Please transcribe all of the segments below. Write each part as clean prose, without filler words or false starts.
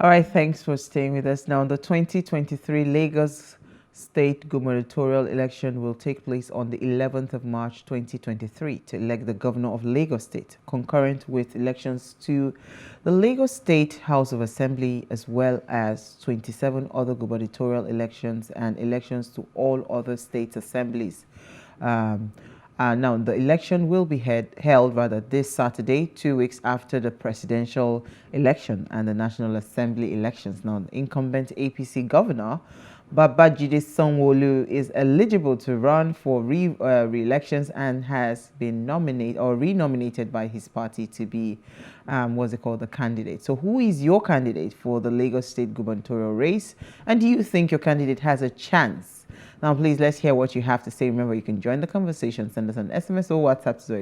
All right, thanks for staying with us. Now, the 2023 Lagos State gubernatorial election will take place on the 11th of March 2023 to elect the governor of Lagos State, concurrent with elections to the Lagos State House of Assembly, as well as 27 other gubernatorial elections and elections to all other state assemblies. Now, the election will be held this Saturday, 2 weeks after the presidential election and the National Assembly elections. Now, the incumbent APC governor, Babajide Sanwo-Olu, is eligible to run for re-elections and has been nominated or renominated by his party to be, the candidate. So who is your candidate for the Lagos State gubernatorial race? And do you think your candidate has a chance? Now, please, let's hear what you have to say. Remember, you can join the conversation. Send us an SMS or WhatsApp to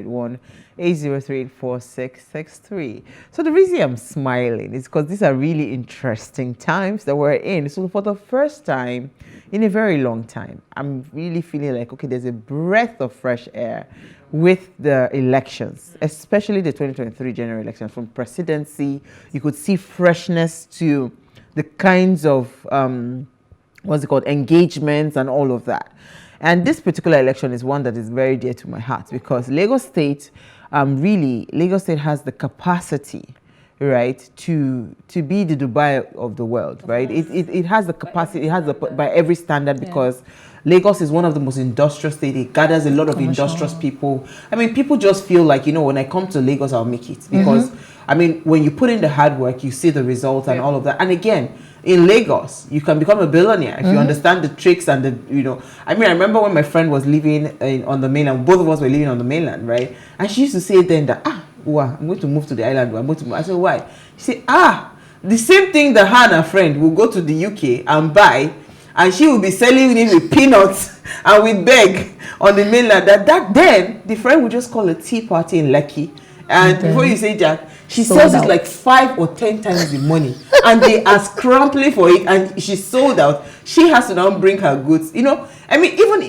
081-803-4663. So the reason I'm smiling is because these are really interesting times that we're in. So for the first time in a very long time, I'm really feeling like, okay, there's a breath of fresh air with the elections, especially the 2023 general election. From presidency, you could see freshness to the kinds of engagements and all of that. And this particular election is one that is very dear to my heart because Lagos State, Lagos State has the capacity, right, to be the Dubai of the world, right? It has the capacity, it has by every standard, because Lagos is one of the most industrious states. It gathers a lot of industrious people. I mean, people just feel like, when I come to Lagos, I'll make it. Because, when you put in the hard work, you see the results and all of that. And again, in Lagos, you can become a billionaire if you understand the tricks and I remember when my friend was living on the mainland, both of us were living on the mainland, right? And she used to say then that, I'm going to move to the island. I said, why? She said, the same thing that her and her friend will go to the UK and buy, and she will be selling it with peanuts and with bag on the mainland. That then the friend would just call a tea party in Lekki. And before you say Jack, she sells it like 5 or 10 times the money, and they are scrambling for it, and she's sold out. She has to now bring her goods. Even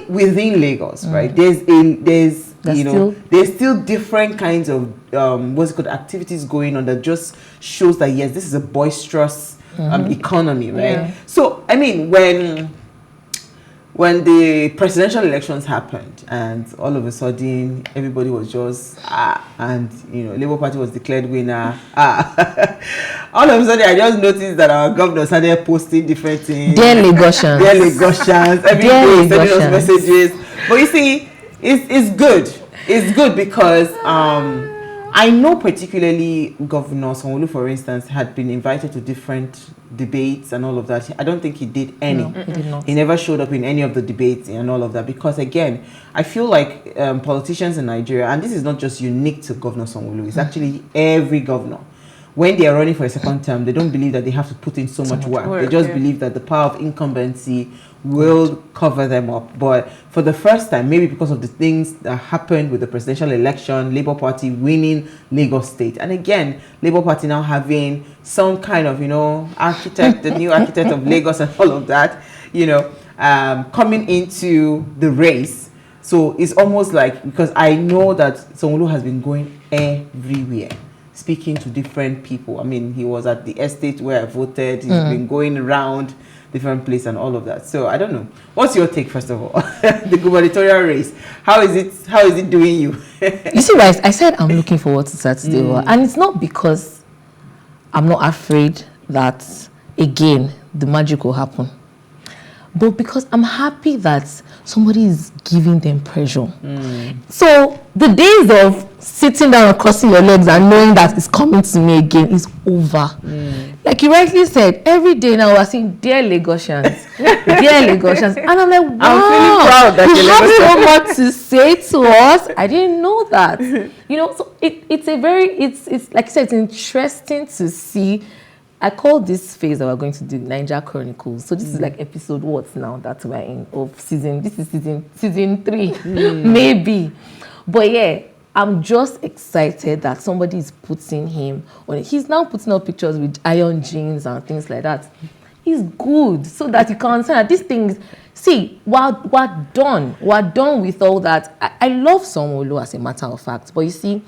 within Lagos, right? There's still different kinds of activities going on that just shows that yes, this is a boisterous economy, right? Yeah. So when the presidential elections happened and all of a sudden everybody was just and Labour Party was declared winner, all of a sudden I just noticed that our governor started posting different things. Dear Lagosians, every day sending us messages. But you see, it's good. It's good because I know particularly Governor Sanwo-Olu, for instance, had been invited to different debates and all of that. I don't think he did any. No, he did not. He never showed up in any of the debates and all of that because, again, I feel like politicians in Nigeria, and this is not just unique to Governor Sanwo-Olu, it's actually every governor. When they are running for a second term, they don't believe that they have to put in so much work. They just believe that the power of incumbency will cover them up. But for the first time, maybe because of the things that happened with the presidential election, Labour Party winning Lagos State, and again, Labour Party now having some kind of, architect, the new architect of Lagos and all of that, coming into the race. So it's almost like, because I know that Sanwo-Olu has been going everywhere, speaking to different people. He was at the estate where I voted. He's been going around different places and all of that. So I don't know. What's your take, first of all? The gubernatorial race. How is it doing you? You see, guys, I said I'm looking forward to Saturday. And it's not because I'm not afraid that, again, the magic will happen. But because I'm happy that somebody is giving them pressure. So the days of sitting down and crossing your legs and knowing that it's coming to me again is over. Like you rightly said, every day now we're saying, dear Lagosians, dear Lagosians. And I'm like, wow, I'm feeling proud that you have so much to say to us. I didn't know that. So it's like I said, it's interesting to see. I call this phase that we're going to do Niger Chronicles. So this is like episode what now that we're in of season. This is season 3, maybe. But yeah, I'm just excited that somebody is putting him on it. He's now putting up pictures with iron jeans and things like that. It's good so that you can understand that these things. See, we're done with all that. I love Sanwo-Olu as a matter of fact, but you see,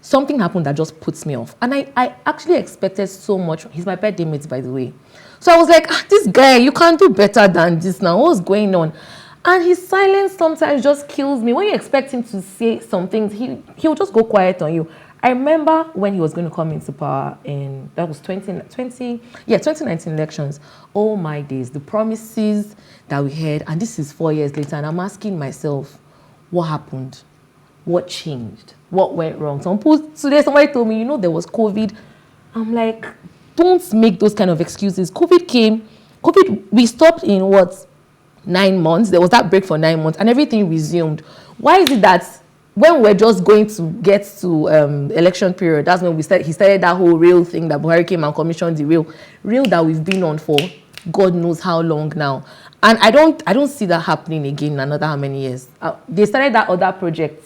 something happened that just puts me off. And I actually expected so much. He's my birthday mate, by the way. So I was like, this guy, you can't do better than this now. What's going on? And his silence sometimes just kills me. When you expect him to say some things, he'll just go quiet on you. I remember when he was going to come into power, and that was 2019 elections. Oh my days, the promises that we had, and this is 4 years later, and I'm asking myself, what happened? What changed? What went wrong? Today somebody told me, there was COVID. I'm like, don't make those kind of excuses. COVID came. We stopped in 9 months. There was that break for 9 months, and everything resumed. Why is it that when we're just going to get to election period, that's when he started that whole real thing that Buhari came and commissioned, the real that we've been on for God knows how long now. And I don't see that happening again in another how many years. They started that other project,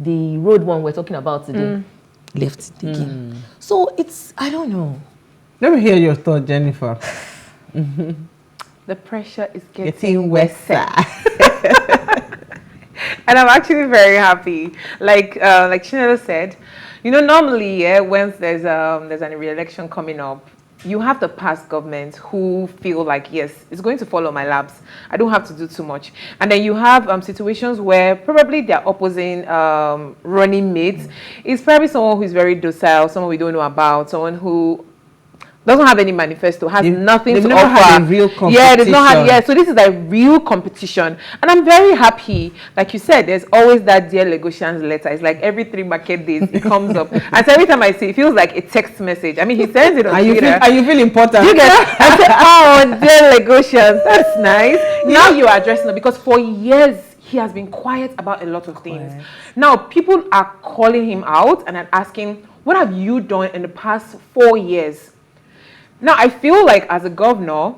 the road one we're talking about today, left it again. So I don't know. Let me hear your thought, Jennifer. The pressure is getting worse. And I'm actually very happy. Like Chinelo said, normally, when there's an re-election coming up, you have the past government who feel like, yes, it's going to follow my laps. I don't have to do too much. And then you have situations where probably their opposing running mates is probably someone who is very docile, someone we don't know about, someone who doesn't have any manifesto, has nothing to offer. Had a real competition. Yeah, they've not had, so this is a real competition. And I'm very happy. Like you said, there's always that Dear Lagosians letter. It's like every 3 market days it comes up. And so every time I see it, it feels like a text message. I mean, he sends it on Twitter. And you feel important. You get, I say, oh, Dear Lagosians, that's nice. Now you are addressing it, because for years, he has been quiet about a lot of things. Now, people are calling him out and are asking, what have you done in the past 4 years? Now, I feel like as a governor,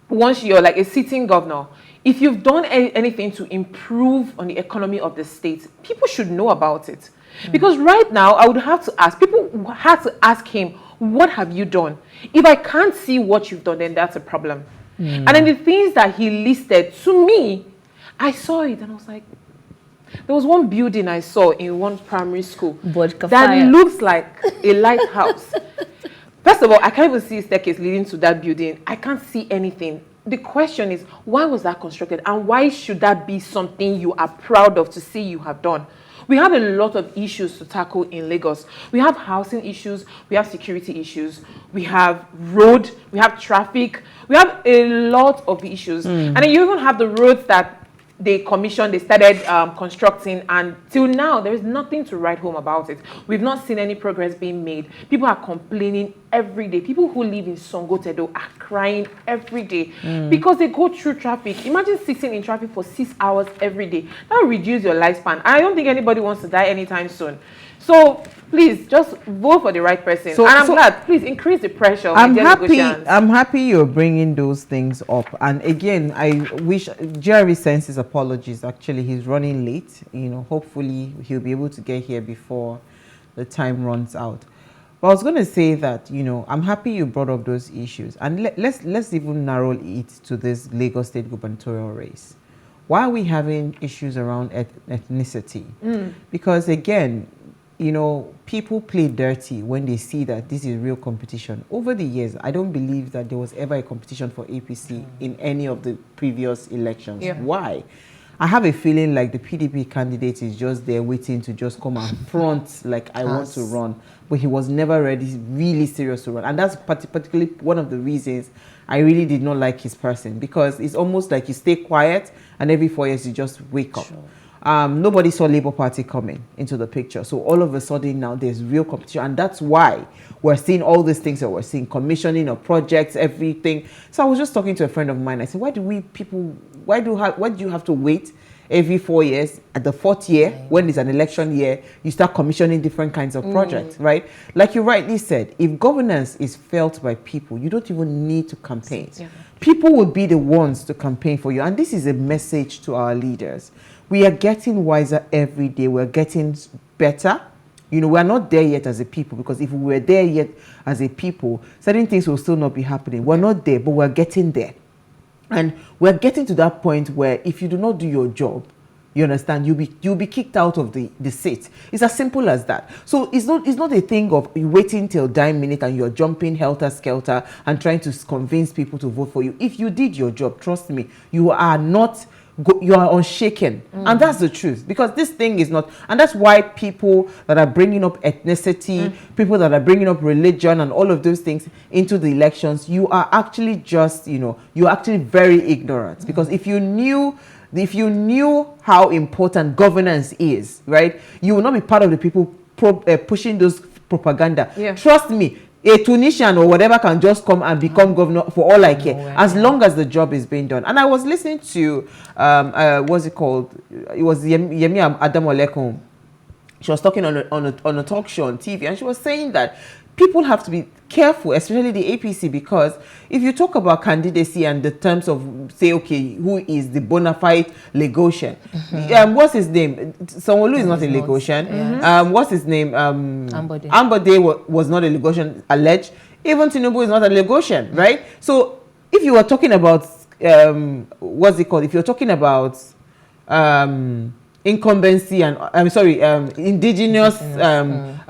once you're like a sitting governor, if you've done anything to improve on the economy of the state, people should know about it. Because right now, I would have to ask, people had to ask him, what have you done? If I can't see what you've done, then that's a problem. And then the things that he listed, to me, I saw it and I was like, there was one building I saw in one primary school that looks like a lighthouse. First of all, I can't even see a staircase leading to that building. I can't see anything. The question is, why was that constructed? And why should that be something you are proud of to see you have done? We have a lot of issues to tackle in Lagos. We have housing issues. We have security issues. We have road. We have traffic. We have a lot of issues. And then you even have the roads that they commissioned, they started constructing, and till now, there is nothing to write home about it. We've not seen any progress being made. People are complaining every day. People who live in Songotedo are crying every day because they go through traffic. Imagine sitting in traffic for 6 hours every day. That will reduce your lifespan. I don't think anybody wants to die anytime soon. So please just vote for the right person. And I'm glad. Please increase the pressure. I'm happy you're bringing those things up. And again, I wish Jerry sends his apologies. Actually, he's running late. Hopefully he'll be able to get here before the time runs out. But I was going to say that I'm happy you brought up those issues. And let's even narrow it to this Lagos State gubernatorial race. Why are we having issues around ethnicity? Because again, people play dirty when they see that this is real competition. Over the years, I don't believe that there was ever a competition for APC in any of the previous elections. Why? I have a feeling like the PDP candidate is just there waiting to just come and front like I want to run. But he was never ready, really serious to run. And that's particularly one of the reasons I really did not like his person, because it's almost like you stay quiet and every 4 years you just wake up. Nobody saw Labour Party coming into the picture. So all of a sudden now there's real competition. And that's why we're seeing all these things that we're seeing, commissioning of projects, everything. So I was just talking to a friend of mine. I said, why do you have to wait every 4 years? At the 4th year, when there's an election year, you start commissioning different kinds of projects, right? Like you rightly said, if governance is felt by people, you don't even need to campaign. People will be the ones to campaign for you. And this is a message to our leaders. We are getting wiser every day. We're getting better. We're not there yet as a people, because if we were there yet as a people, certain things will still not be happening. We're not there, but we're getting there. And we're getting to that point where if you do not do your job, you understand, you'll be kicked out of the seat. It's as simple as that. So it's not a thing of you waiting till dying minute and you're jumping helter-skelter and trying to convince people to vote for you. If you did your job, trust me, you are unshaken. And that's the truth, because this thing is not, and that's why people that are bringing up ethnicity, people that are bringing up religion and all of those things into the elections, you are actually just, you're actually very ignorant. Because if you knew how important governance is, right, you will not be part of the people pushing those propaganda. Trust me, a Tunisian or whatever can just come and become governor for all I care, as long as the job is being done. And I was listening to what's it called? It was Yemi Adamolekun. She was talking on a talk show on TV, and she was saying that people have to be careful, especially the APC, because if you talk about candidacy and the terms of, say, okay, who is the bona fide Lagosian? What's his name? Sanwo-Olu is not a Lagosian. What's his name? Ambode was not a Lagosian, alleged. Even Tinubu is not a Lagosian, right? So if you were talking about, what's it called? If you're talking about incumbency and indigenous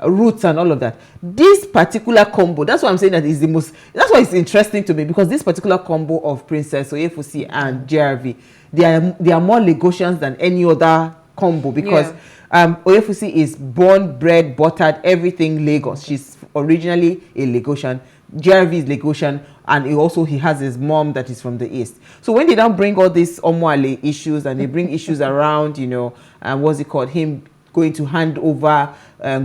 roots and all of that, this particular combo, that's why I'm saying that is the most, that's why it's interesting to me, because this particular combo of Princess Oyefusi and JRV, they are more Lagosians than any other combo, because Oyefusi is born, bred, buttered, everything Lagos. She's originally a Lagosian. JRV is Lagosian, and he has his mom that is from the east. So when they don't bring all these Omoale issues, and they bring issues around, what's it called, him going to hand over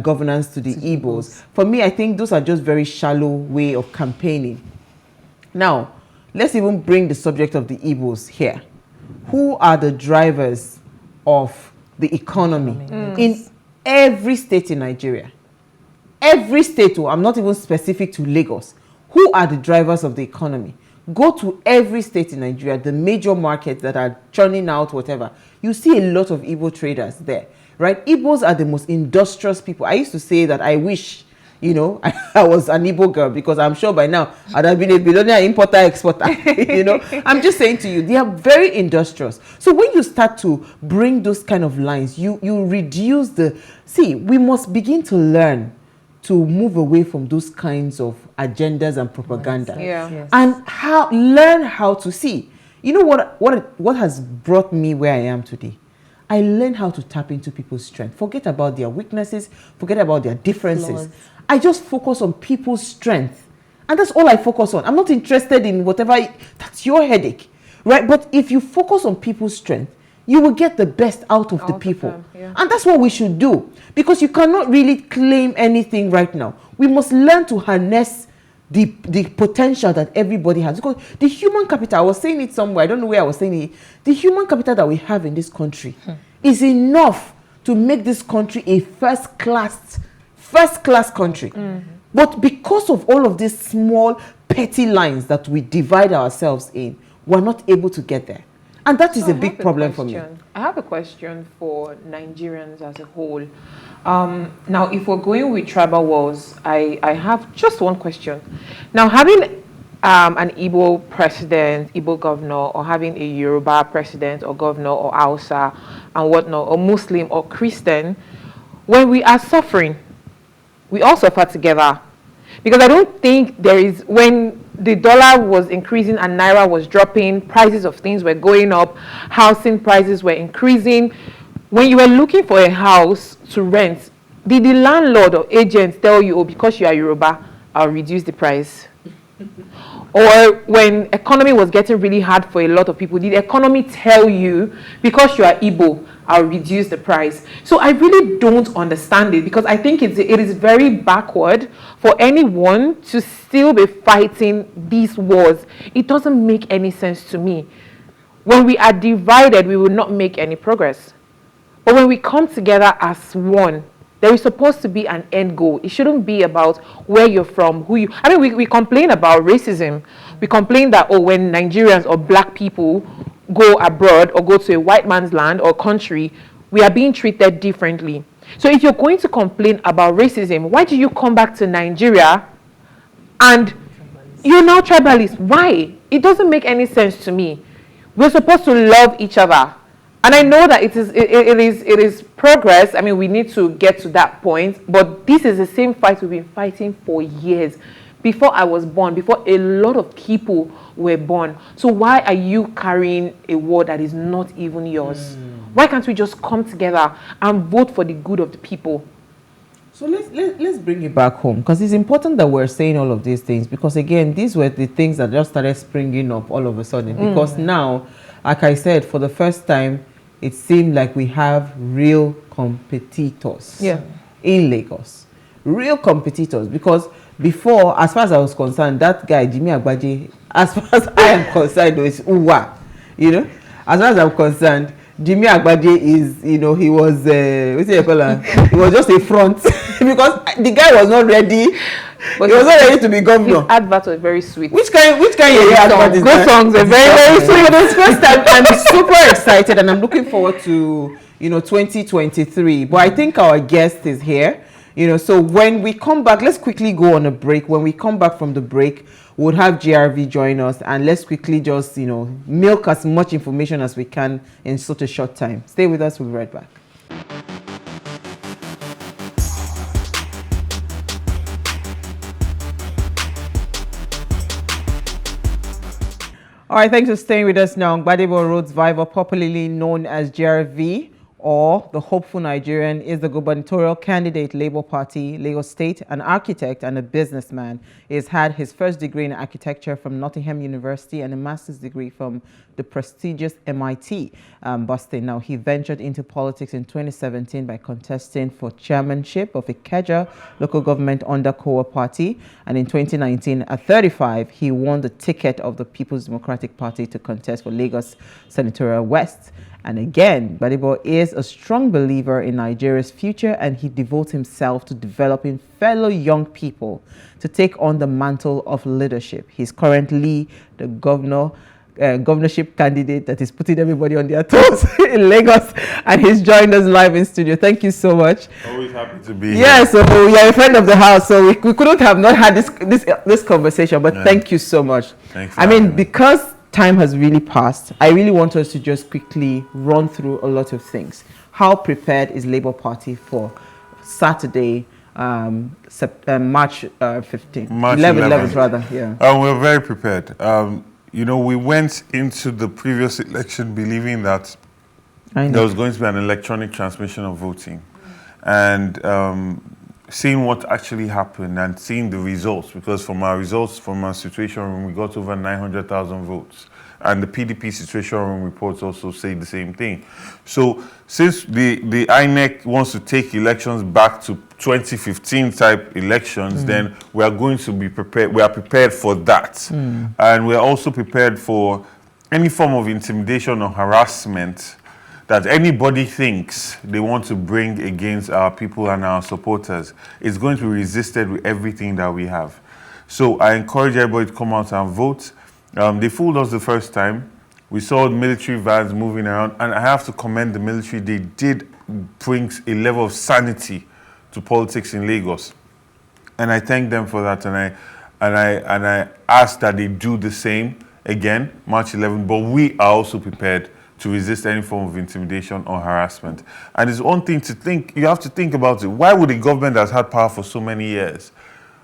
governance to the Igbos, for me, I think those are just very shallow way of campaigning. Now, let's even bring the subject of the Igbos here. Who are the drivers of the economy in every state in Nigeria? Every state, I'm not even specific to Lagos. Who are the drivers of the economy? Go to every state in Nigeria, the major markets that are churning out whatever. You see a lot of Igbo traders there, right? Igbos are the most industrious people. I used to say that I wish, I was an Igbo girl, because I'm sure by now I'd have been a billionaire importer, exporter, I'm just saying to you, they are very industrious. So when you start to bring those kind of lines, you reduce we must begin to learn to move away from those kinds of agendas and propaganda, and learn how to see. You know what has brought me where I am today? I learned how to tap into people's strength. Forget about their weaknesses, forget about their differences. I just focus on people's strength, and that's all I focus on. I'm not interested in whatever, that's your headache, right? But if you focus on people's strength, you will get the best out of the people. And that's what we should do, because you cannot really claim anything right now. We must learn to harness the potential that everybody has, because the human capital, I was saying it somewhere, I don't know where I was saying it, the human capital that we have in this country is enough to make this country a first class country. But because of all of these small petty lines that we divide ourselves in, we're not able to get there. And that is a big problem for me. I have a question for Nigerians as a whole. Now, if we're going with tribal wars, I have just one question. Now, having an Igbo president, Igbo governor, or having a Yoruba president or governor or Hausa and whatnot, or Muslim or Christian, when we are suffering, we all suffer together. Because I don't think when the dollar was increasing and naira was dropping, prices of things were going up, housing prices were increasing. When you were looking for a house to rent, did the landlord or agent tell you, oh, because you are Yoruba, I'll reduce the price? Or when economy was getting really hard for a lot of people, did the economy tell you, because you are Igbo, I'll reduce the price? So I really don't understand it, because I think it is very backward for anyone to still be fighting these wars. It doesn't make any sense to me. When we are divided, we will not make any progress. But when we come together as one, there is supposed to be an end goal. It shouldn't be about where you're from, we complain about racism. We complain that, when Nigerians or black people go abroad or go to a white man's land or country, we are being treated differently. So if you're going to complain about racism, why do you come back to Nigeria and you're now tribalist? Why? It doesn't make any sense to me. We're supposed to love each other And I know that it is progress. I mean, we need to get to that point. But this is the same fight we've been fighting for years. Before I was born, before a lot of people were born. So why are you carrying a war that is not even yours? Why can't we just come together and vote for the good of the people? So let's bring it back home, because it's important that we're saying all of these things, because again, these were the things that just started springing up all of a sudden. Because now, like I said, for the first time, it seemed like we have real competitors in Lagos. Real competitors, because before, as far as I was concerned, that guy, Jimmy Agbaje, as far as I am concerned, is Uwa. You know? As far as I'm concerned, Jimmy Agbaje is, you know, he was, what do you call him? He was just a front. Because the guy was not ready. But he was not ready to be governor. His adverts were very sweet. Which kind of advert is that? Good songs were very, very sweet. But it's first time I'm super excited, and I'm looking forward to, you know, 2023. But I think our guest is here. You know, so when we come back, let's quickly go on a break. When we come back from the break, we'll have GRV join us, and let's quickly just, you know, milk as much information as we can in such a short time. Stay with us, we'll be right back. All right, thanks for staying with us now. Gbadebo Rhodes-Vivour, popularly known as GRV, or the hopeful Nigerian, is the gubernatorial candidate, Labour Party, Lagos State, an architect and a businessman. He has had his first degree in architecture from Nottingham University and a master's degree from the prestigious MIT, Boston. Now, he ventured into politics in 2017 by contesting for chairmanship of Ikeja local government under Kowa Party. And in 2019, at 35, he won the ticket of the People's Democratic Party to contest for Lagos Senatorial West. And again, Gbadebo is a strong believer in Nigeria's future, and he devotes himself to developing fellow young people to take on the mantle of leadership. He's currently the governorship candidate that is putting everybody on their toes in Lagos, and he's joined us live in studio. Thank you so much. Always happy to be here. Yeah, so you're a friend of the house, so we couldn't have not had this conversation, but thank you so much. Thanks. I mean, because time has really passed, I really want us to just quickly run through a lot of things. How prepared is Labour Party for Saturday, March 15th? March 11th rather, yeah. We're very prepared. You know, we went into the previous election believing that there was going to be an electronic transmission of voting. And seeing what actually happened and seeing the results, because from our results from our situation room, we got over 900,000 votes. And the PDP situation room reports also say the same thing. So since the INEC wants to take elections back to 2015 type elections, then we are going to be prepared. We are prepared for that. And we are also prepared for any form of intimidation or harassment that anybody thinks they want to bring against our people and our supporters. Is going to be resisted with everything that we have. So I encourage everybody to come out and vote. They fooled us the first time. We saw military vans moving around, and I have to commend the military. They did bring a level of sanity to politics in Lagos, and I thank them for that. And I ask that they do the same again, March 11th. But we are also prepared to resist any form of intimidation or harassment. And it's one thing to think, you have to think about it. Why would a government that's had power for so many years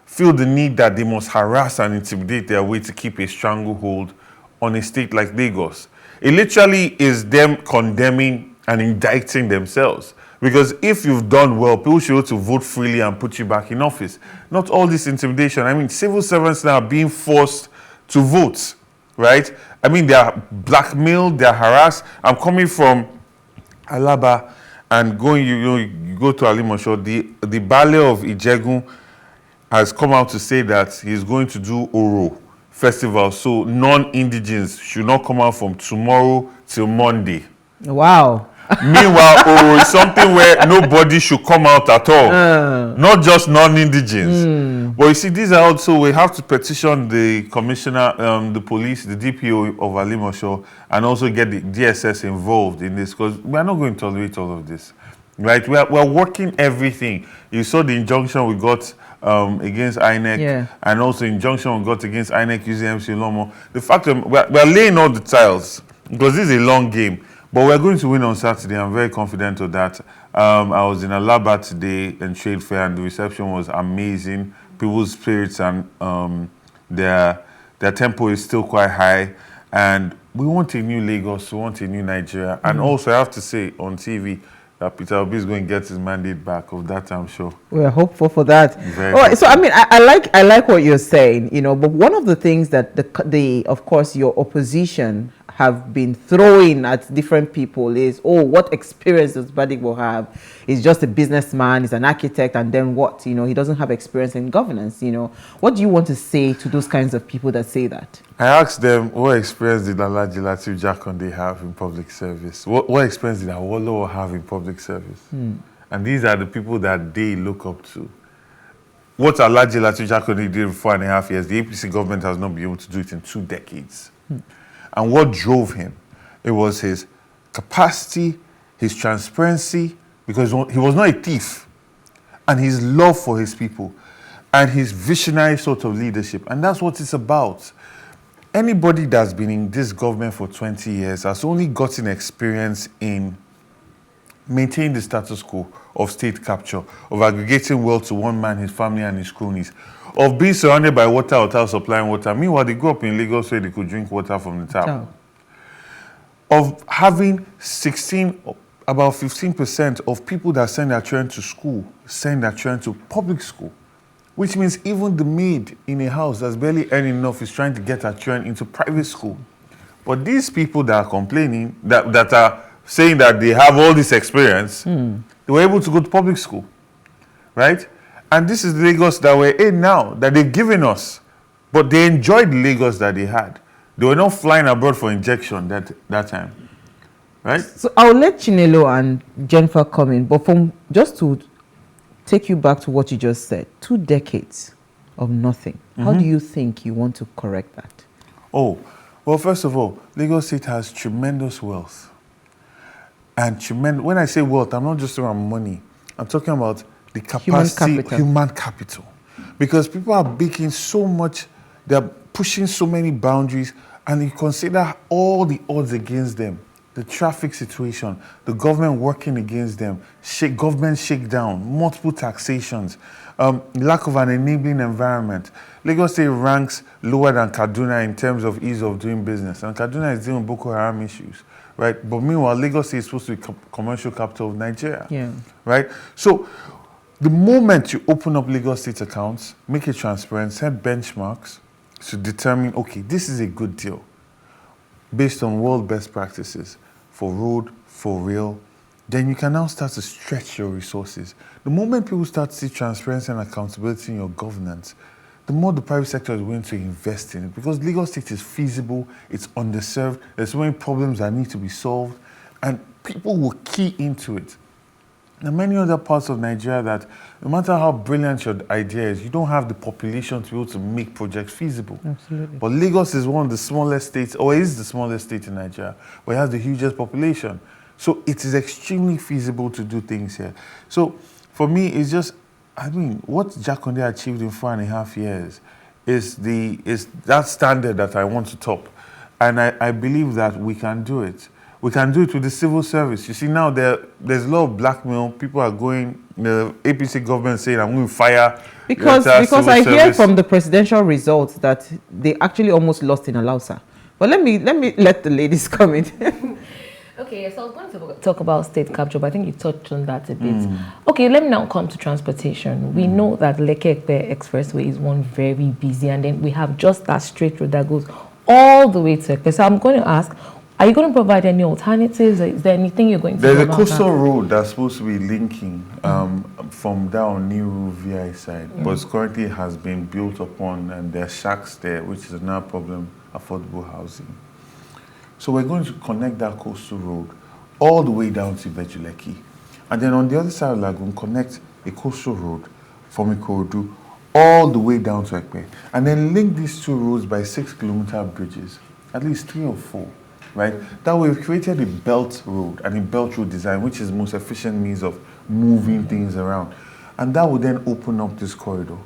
feel the need that they must harass and intimidate their way to keep a stranglehold on a state like Lagos? It literally is them condemning and indicting themselves. Because if you've done well, people should be able to vote freely and put you back in office. Not all this intimidation. I mean, civil servants now are being forced to vote, right? I mean, they are blackmailed, they are harassed. I'm coming from Alaba and going, you go to Alimosho. The Baale of Ijegun has come out to say that he's going to do Oro festival. So non-indigens should not come out from tomorrow till Monday. Wow. Meanwhile, Oro is something where nobody should come out at all. Not just non-indigens. But you see, these are also, we have to petition the commissioner, the police, the DPO of Alimosho, and also get the DSS involved in this, because we are not going to tolerate all of this. Right? We are working everything. You saw the injunction we got against INEC, and also injunction we got against INEC using MC Lomo. The fact that we are laying all the tiles, because this is a long game. But we're going to win on Saturday. I'm very confident of that. I was in Alaba today in Trade Fair, and the reception was amazing. People's spirits and their tempo is still quite high. And we want a new Lagos, we want a new Nigeria. And also, I have to say on TV that Peter Obi is going to get his mandate back. Of that, I'm sure. We're hopeful for that. Very All right, hopeful. so I mean, I like what you're saying, you know. But one of the things that the of course your opposition have been throwing at different people is, oh, what experience does Gbadebo have? He's just a businessman, he's an architect, and then what? You know, he doesn't have experience in governance. You know, what do you want to say to those kinds of people that say that? I asked them, what experience did Alhaji Lateef Jakande have in public service? What experience did Awolowo have in public service? And these are the people that they look up to. What Alhaji Lateef Jakande did in 4.5 years, the APC government has not been able to do it in 2 decades. And what drove him? It was his capacity, his transparency, because he was not a thief, and his love for his people, and his visionary sort of leadership. And that's what it's about. Anybody that's been in this government for 20 years has only gotten experience in maintaining the status quo of state capture, of aggregating wealth to one man, his family, and his cronies, of being surrounded by water hotels supplying water. Meanwhile, they grew up in Lagos where they could drink water from the tap. Of having about 15% of people that send their children to school, send their children to public school, which means even the maid in a house that's barely earning enough is trying to get her children into private school. But these people that are complaining, that are saying that they have all this experience, they were able to go to public school, right? And this is the Lagos that we're in now, that they've given us. But they enjoyed the Lagos that they had. They were not flying abroad for injection that time, right? So I'll let Chinelo and Jennifer come in, but just to take you back to what you just said, 2 decades of nothing. How do you think you want to correct that? Oh, well, first of all, Lagos State has tremendous wealth. And when I say wealth, I'm not just talking about money. I'm talking about the capacity, human capital. Because people are making so much, they're pushing so many boundaries, and you consider all the odds against them. The traffic situation, the government working against them, government shakedown, multiple taxations, lack of an enabling environment. Lagos State ranks lower than Kaduna in terms of ease of doing business. And Kaduna is dealing with Boko Haram issues, right? But meanwhile, Lagos State is supposed to be commercial capital of Nigeria, right? So the moment you open up Lagos State accounts, make it transparent, set benchmarks to determine, okay, this is a good deal based on world best practices for road, for rail, then you can now start to stretch your resources. The moment people start to see transparency and accountability in your governance, the more the private sector is willing to invest in it, because Lagos State is feasible, it's underserved, there's so many problems that need to be solved, and people will key into it. There are many other parts of Nigeria that, no matter how brilliant your idea is, you don't have the population to be able to make projects feasible. Absolutely. But Lagos is one of the smallest states, or is the smallest state in Nigeria, but it has the hugest population. So it is extremely feasible to do things here. So for me, it's just, I mean, what Jakande achieved in 4.5 years is that standard that I want to top. And I believe that we can do it. We can do it with the civil service. You see, now there's a lot of blackmail. People are going, the APC government saying, I'm going to fire. Because I hear from the presidential results that they actually almost lost in Alausa. But let me let the ladies come in. Okay, so I was going to talk about state capture, but I think you touched on that a bit. Okay, let me now come to transportation. We know that Lekki-Ekpe Expressway is one very busy, and then we have just that straight road that goes all the way to Ekpe. So I'm going to ask, are you going to provide any alternatives? Is there anything you're going to do There's a about coastal road that's supposed to be linking from down Niru VI side, but currently has been built upon, and there are shacks there, which is another problem, affordable housing. So we're going to connect that coastal road all the way down to Bejuleki. And then on the other side of Lagoon, connect a coastal road from Ikorodu all the way down to Ekpe. And then link these 2 roads by 6-kilometer bridges, at least 3 or 4. Right? That way we've created a belt road and a belt road design, which is the most efficient means of moving things around. And that would then open up this corridor.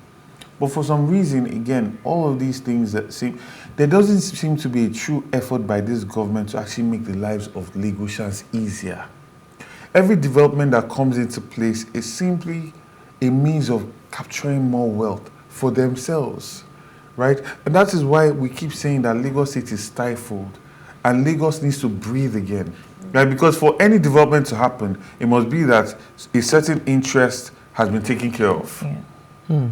But for some reason, again, all of these things that seem, there doesn't seem to be a true effort by this government to actually make the lives of Lagosians easier. Every development that comes into place is simply a means of capturing more wealth for themselves, right? And that is why we keep saying that Lagos State is stifled and Lagos needs to breathe again, right? Because for any development to happen, it must be that a certain interest has been taken care of. Yeah. Sure.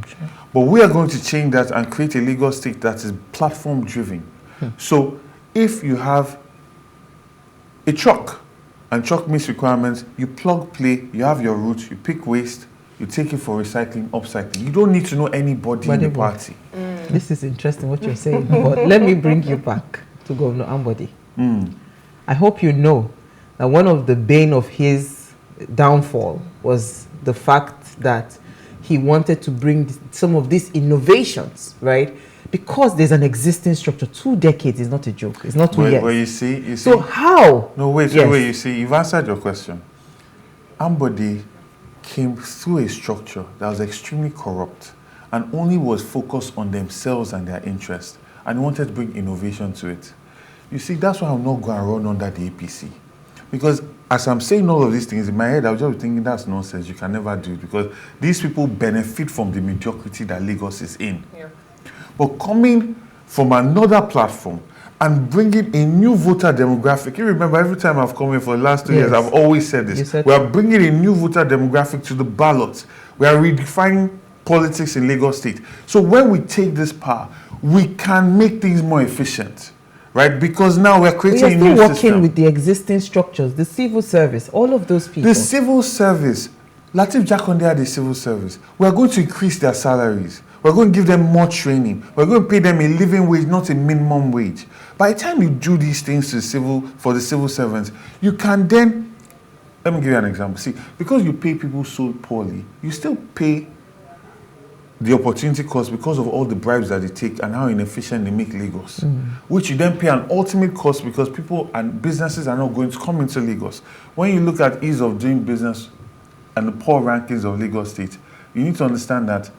But we are going to change that and create a Lagos State that is platform driven. So if you have a truck and truck meets requirements, you plug, play, you have your route, you pick waste, you take it for recycling, upcycling. You don't need to know anybody in the party. This is interesting what you're saying, but let me bring you back to Governor Ambody. I hope you know that one of the bane of his downfall was the fact that he wanted to bring some of these innovations, right? Because there's an existing structure. 2 decades is not a joke. It's not 2 years. Well, you see. So how? No, wait, Yes. wait, you see, you've answered your question. Ambody came through a structure that was extremely corrupt and only was focused on themselves and their interests, and he wanted to bring innovation to it. You see, that's why I'm not going to run under the APC. Because as I'm saying all of these things, in my head, I was just thinking that's nonsense. You can never do it because these people benefit from the mediocrity that Lagos is in. Yeah. But coming from another platform and bringing a new voter demographic. You remember every time I've come here for the last 2 years, I've always said this. We are bringing a new voter demographic to the ballot. We are redefining politics in Lagos State. So when we take this power, we can make things more efficient. Right? Because now we're creating a new system. We are still working with the existing structures, the civil service, all of those people. The civil service, Lateef Jakonde had the civil service. We're going to increase their salaries. We're going to give them more training. We're going to pay them a living wage, not a minimum wage. By the time you do these things for the civil servants, you can then, let me give you an example. See, because you pay people so poorly, you still pay the opportunity cost because of all the bribes that they take and how inefficient they make Lagos, which you then pay an ultimate cost because people and businesses are not going to come into Lagos. When you look at ease of doing business and the poor rankings of Lagos State, you need to understand that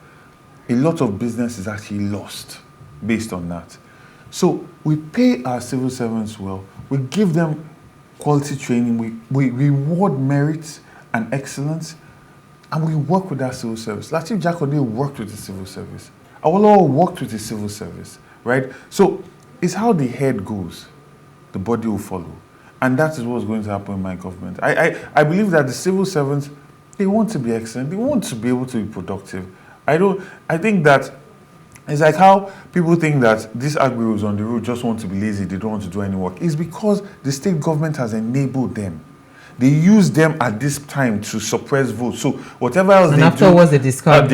a lot of business is actually lost based on that. So we pay our civil servants well, we give them quality training, we reward merit and excellence, and we work with that civil service. Lateef Jakonde worked with the civil service. Awolowo worked with the civil service, right? So it's how the head goes, the body will follow. And that is what's going to happen in my government. I believe that the civil servants, they want to be excellent. They want to be able to be productive. I think that it's like how people think that these agrios on the road just want to be lazy. They don't want to do any work. It's because the state government has enabled them. They use them at this time to suppress votes. So whatever else and they afterwards do, they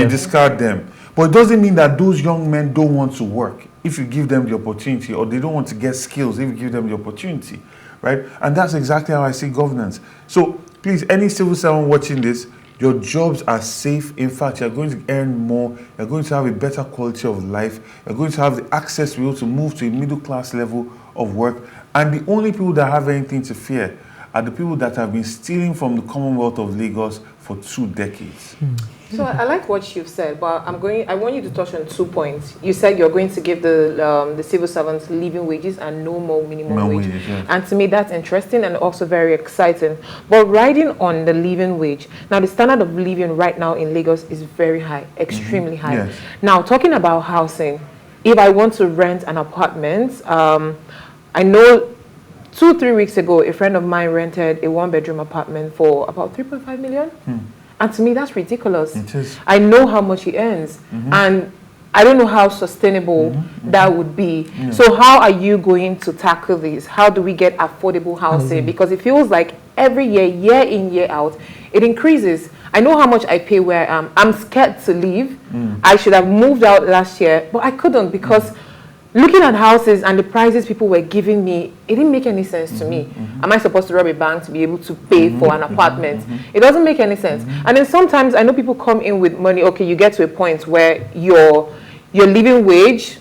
discard them. But it doesn't mean that those young men don't want to work if you give them the opportunity, or they don't want to get skills if you give them the opportunity, right? And that's exactly how I see governance. So please, any civil servant watching this, your jobs are safe. In fact, you're going to earn more. You're going to have a better quality of life. You're going to have the access to be able to move to a middle class level of work. And the only people that have anything to fear are the people that have been stealing from the Commonwealth of Lagos for 2 decades. So I like what you've said, but I want you to touch on 2 points. You said you're going to give the civil servants living wages and no more minimum wage. Yes. And to me, that's interesting and also very exciting. But riding on the living wage, now the standard of living right now in Lagos is very high, extremely high. Yes. Now, talking about housing, if I want to rent an apartment, I know 2-3 weeks ago, a friend of mine rented a 1-bedroom apartment for about 3.5 million. And to me, that's ridiculous. It is. I know how much he earns, and I don't know how sustainable that would be. So how are you going to tackle this? How do we get affordable housing? Because it feels like every year, year in, year out, it increases. I know how much I pay where I am. I'm scared to leave. I should have moved out last year, but I couldn't because looking at houses and the prices people were giving me, it didn't make any sense to me. Am I supposed to rob a bank to be able to pay for an apartment? It doesn't make any sense. And then sometimes I know people come in with money. Okay, you get to a point where your living wage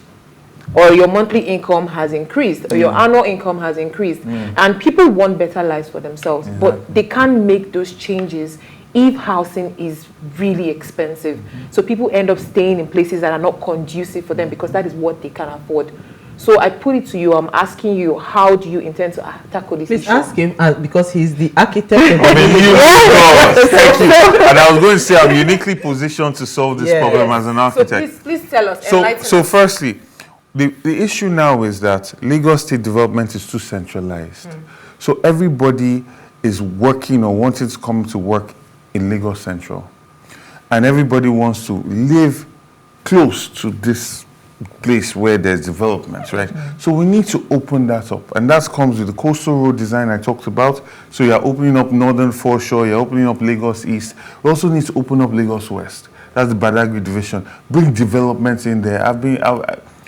or your monthly income has increased or your annual income has increased. And people want better lives for themselves, but they can't make those changes if housing is really expensive. So people end up staying in places that are not conducive for them because that is what they can afford. So I put it to you, I'm asking you, how do you intend to tackle this Please issue? ask him because he's the architect of I mean, thank you. And I was going to say, I'm uniquely positioned to solve this problem as an architect. So please tell us, enlighten So us. firstly, the issue now is that Lagos State development is too centralized. So everybody is working or wanting to come to work in Lagos Central. And everybody wants to live close to this place where there's development, right? So we need to open that up. And that comes with the coastal road design I talked about. So you're opening up Northern Foreshore, you're opening up Lagos East. We also need to open up Lagos West. That's the Badagry division. Bring development in there.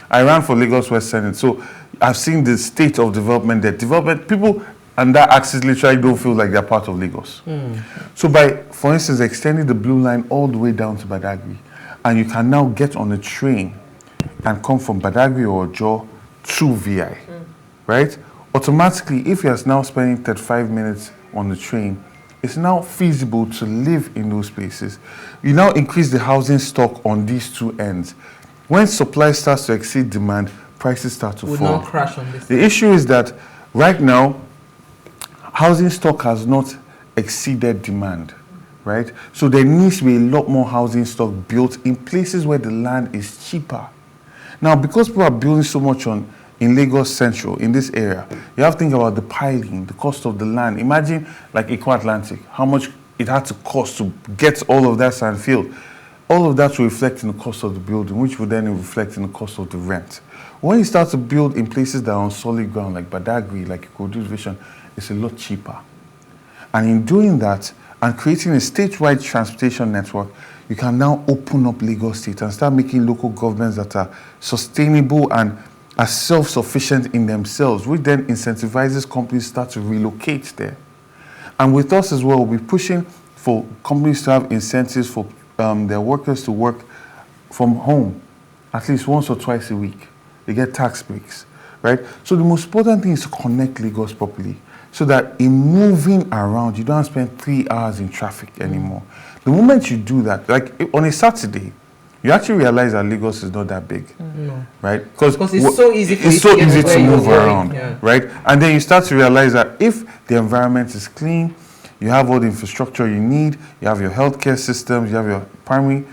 I ran for Lagos West Senate, so I've seen the state of development there. Development, people and that axis literally don't feel like they're part of Lagos. So by, for instance, extending the blue line all the way down to Badagry, and you can now get on a train and come from Badagry or Ojo to VI, right? Automatically, if you're now spending 35 minutes on the train, it's now feasible to live in those places. You now increase the housing stock on these two ends. When supply starts to exceed demand, prices start to fall. Will not crash on this. The issue is that right now, housing stock has not exceeded demand, right? So there needs to be a lot more housing stock built in places where the land is cheaper. Now, because people are building so much in Lagos Central, in this area, you have to think about the piling, the cost of the land. Imagine like Eco Atlantic, how much it had to cost to get all of that sand field. All of that will reflect in the cost of the building, which will then reflect in the cost of the rent. When you start to build in places that are on solid ground, like Badagry, like Ikorodu Division, it's a lot cheaper. And in doing that, and creating a statewide transportation network, you can now open up Lagos State and start making local governments that are sustainable and are self-sufficient in themselves, which then incentivizes companies to start to relocate there. And with us as well, we'll be pushing for companies to have incentives for their workers to work from home at least once or twice a week. They get tax breaks, right? So the most important thing is to connect Lagos properly so that in moving around, you don't spend 3 hours in traffic anymore. The moment you do that, like on a Saturday, you actually realize that Lagos is not that big, right? Because it's so easy for it's you so to easy get where to you're move going, around, right? And then you start to realize that if the environment is clean, you have all the infrastructure you need, you have your healthcare systems, you have your primary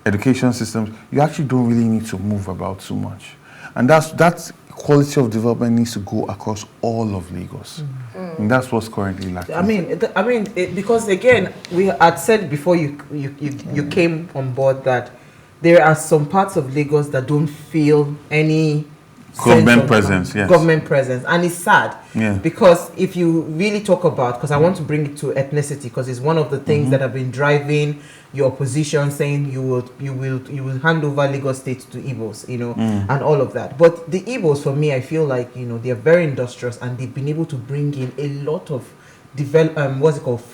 education systems, you actually don't really need to move about too much. And that quality of development needs to go across all of Lagos. And that's what's currently lacking. Because again, we had said before you came on board that there are some parts of Lagos that don't feel any government presence, yes. Government presence, and it's sad because if you really talk about, because I want to bring it to ethnicity, because it's one of the things that have been driving your opposition, saying you will hand over Lagos State to Igbos, and all of that. But the Igbos, for me, I feel like they are very industrious and they've been able to bring in a lot of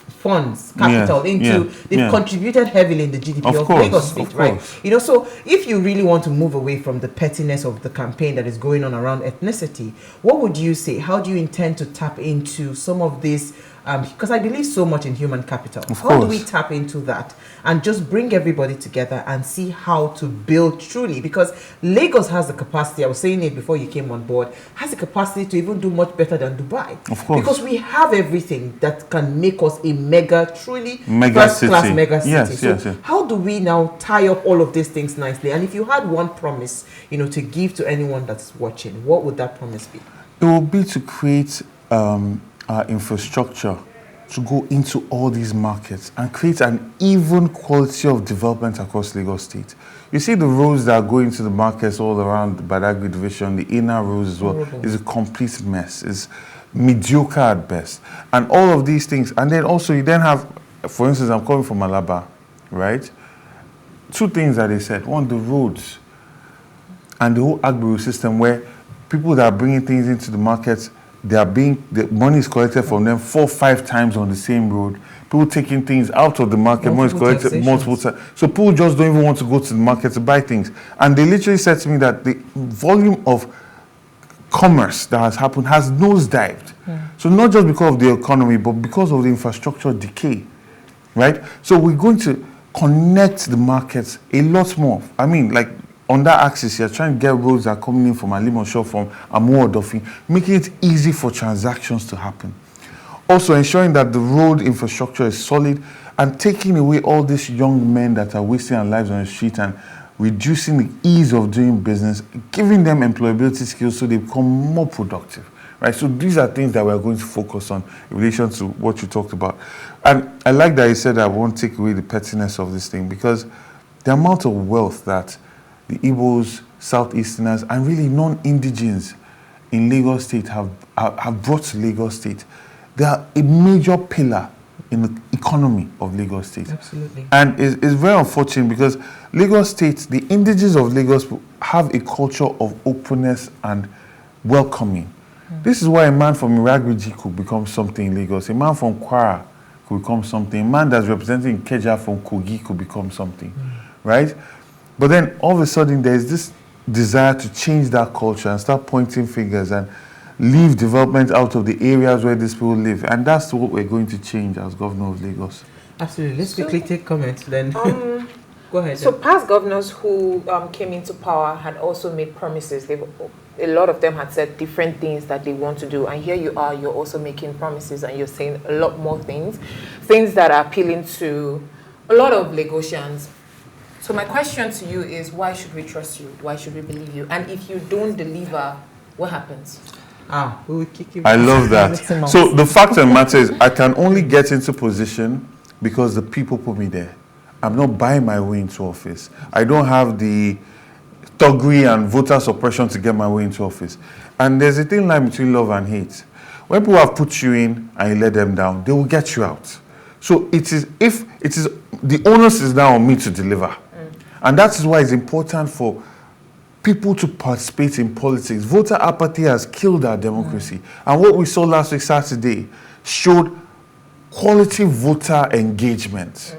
funds, capital they've contributed heavily in the GDP of Lagos State, right? So if you really want to move away from the pettiness of the campaign that is going on around ethnicity, what would you say? How do you intend to tap into some of this? Because I believe so much in human capital. How do we tap into that and just bring everybody together and see how to build truly? Because Lagos has the capacity, I was saying it before you came on board, has the capacity to even do much better than Dubai. Of course. Because we have everything that can make us a truly mega first-class mega city. Yes. How do we now tie up all of these things nicely? And if you had one promise, to give to anyone that's watching, what would that promise be? It will be to create infrastructure to go into all these markets and create an even quality of development across Lagos State. You see the roads that are going to the markets all around the Badagry division, the inner roads as well, is a complete mess. It's mediocre at best. And all of these things. And then also you then have, for instance, I'm coming from Alaba, right? 2 things that they said. One, the roads and the whole agri system where people that are bringing things into the markets, the money is collected from them 4 or 5 times on the same road. People taking things out of the market, money is collected multiple times. So people just don't even want to go to the market to buy things. And they literally said to me that the volume of commerce that has happened has nosedived. So not just because of the economy, but because of the infrastructure decay. right? So we're going to connect the markets a lot more. I mean, like on that axis, you're trying to get roads that are coming in from Alimosho, from Amuodofi, making it easy for transactions to happen. Also ensuring that the road infrastructure is solid and taking away all these young men that are wasting their lives on the street and reducing the ease of doing business, giving them employability skills so they become more productive, right? So these are things that we're going to focus on in relation to what you talked about. And I like that you said I won't take away the pettiness of this thing, because the amount of wealth that the Igbos, Southeasterners, and really non-indigens in Lagos State have brought to Lagos State, they are a major pillar in the economy of Lagos State. Absolutely. And it's very unfortunate because Lagos State, the indigenous of Lagos have a culture of openness and welcoming. This is why a man from Iragbiji could become something in Lagos. A man from Kwara could become something. A man that's representing Ikeja from Kogi could become something, right? But then all of a sudden there's this desire to change that culture and start pointing fingers and leave development out of the areas where these people live. And that's what we're going to change as governor of Lagos. Absolutely. Let's quickly take comments then. Go ahead. So past governors who came into power had also made promises. A lot of them had said different things that they want to do. And here you are, you're also making promises and you're saying a lot more things that are appealing to a lot of Lagosians. So my question to you is, why should we trust you? Why should we believe you? And if you don't deliver, what happens? We will kick you. I love that. So the fact of the matter is, I can only get into position because the people put me there. I'm not buying my way into office. I don't have the thuggery and voter suppression to get my way into office. And there's a thin line between love and hate. When people have put you in and you let them down, they will get you out. So the onus is now on me to deliver. And that is why it's important for people to participate in politics. Voter apathy has killed our democracy. And what we saw last week, Saturday, showed quality voter engagement.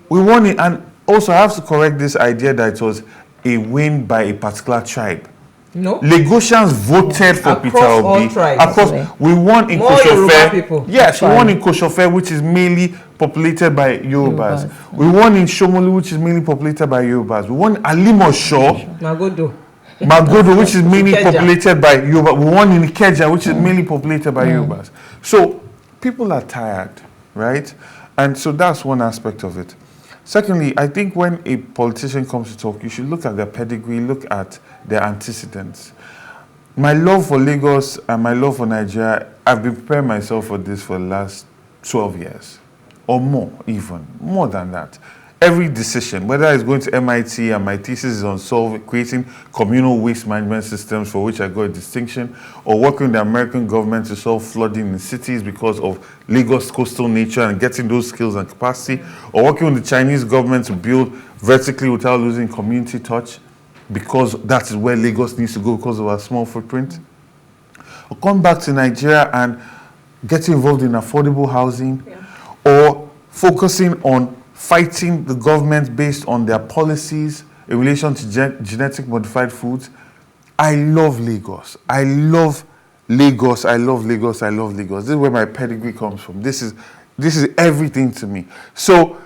We won it. And also I have to correct this idea that it was a win by a particular tribe. No. Lagosians voted for Peter all Obi. tribes. We won in More Yoruba people. Koshofe. Yes, we won in Koshofe, which is mainly populated by Yorubas. We won in Shomolu, which is mainly populated by Yorubas. We won Alimosho, Magodo, which is mainly populated by Yorubas. We won in Ikeja, which is mainly populated by Yorubas. So people are tired, right? And so that's one aspect of it. Secondly, I think when a politician comes to talk, you should look at their pedigree, look at their antecedents. My love for Lagos and my love for Nigeria, I've been preparing myself for this for the last 12 years. Or more, even. More than that. Every decision, whether it's going to MIT and my thesis is on creating communal waste management systems for which I got a distinction, or working with the American government to solve flooding in cities because of Lagos coastal nature and getting those skills and capacity, or working with the Chinese government to build vertically without losing community touch, because that is where Lagos needs to go because of our small footprint. Or come back to Nigeria and get involved in affordable housing, or focusing on fighting the government based on their policies in relation to genetic modified foods. I love Lagos. I love Lagos. I love Lagos. I love Lagos. This is where my pedigree comes from. This is everything to me. So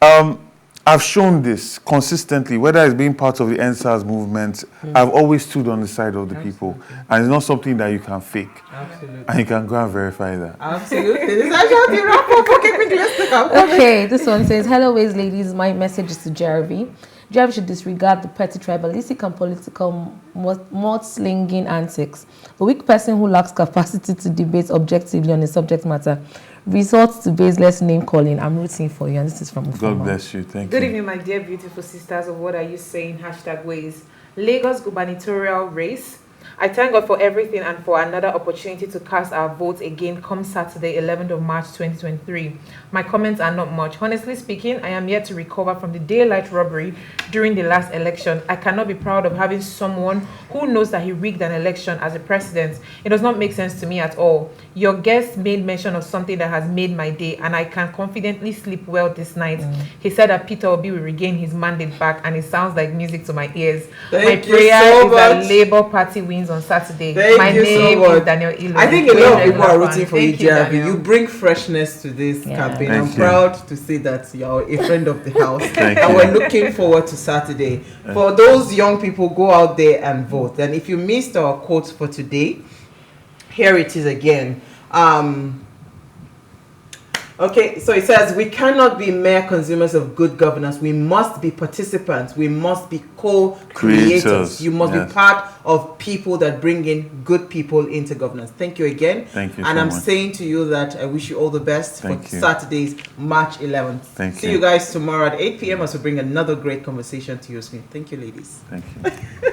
I've shown this consistently, whether it's being part of the NSAS movement. I've always stood on the side of the people. And it's not something that you can fake. Absolutely. And you can go and verify that. Absolutely. This is actually the wrap up. Okay, quickly, let's take our comment. Okay, this one says, hello, ways ladies. My message is to Jervy. Jervy should disregard the petty tribalistic and political mud-slinging antics. A weak person who lacks capacity to debate objectively on a subject matter resorts to baseless name-calling. I'm rooting for you, and this is from Ufoma. God bless you. Thank you. Good evening, my dear beautiful sisters of What Are You Saying? #ways. Lagos gubernatorial race. I thank God for everything and for another opportunity to cast our votes again come Saturday, 11th of March 2023. My comments are not much. Honestly speaking, I am yet to recover from the daylight robbery during the last election. I cannot be proud of having someone who knows that he rigged an election as a president. It does not make sense to me at all. Your guest made mention of something that has made my day, and I can confidently sleep well this night. He said that Peter Obi will regain his mandate back, and it sounds like music to my ears. My prayer is that Labour Party wins wins on Saturday. Thank My you so name much. is Daniel Ilo. I think a lot of people are rooting for you, Thank you, JRV. Daniel. You bring freshness to this campaign. Thank I'm you. proud to say that you're a friend of the house. Thank And you. we're looking forward to Saturday. For those young people, go out there and vote. And if you missed our quote for today, here it is again. Okay, so it says, we cannot be mere consumers of good governance. We must be participants. We must be co-creators. Creators, You must yes. be part of people that bring in good people into governance. Thank you again. Thank you And so I'm much. saying to you that I wish you all the best Thank for you. Saturday's March 11th. Thank See you. you guys tomorrow at 8 p.m. as we bring another great conversation to your screen. Thank you, ladies. Thank you.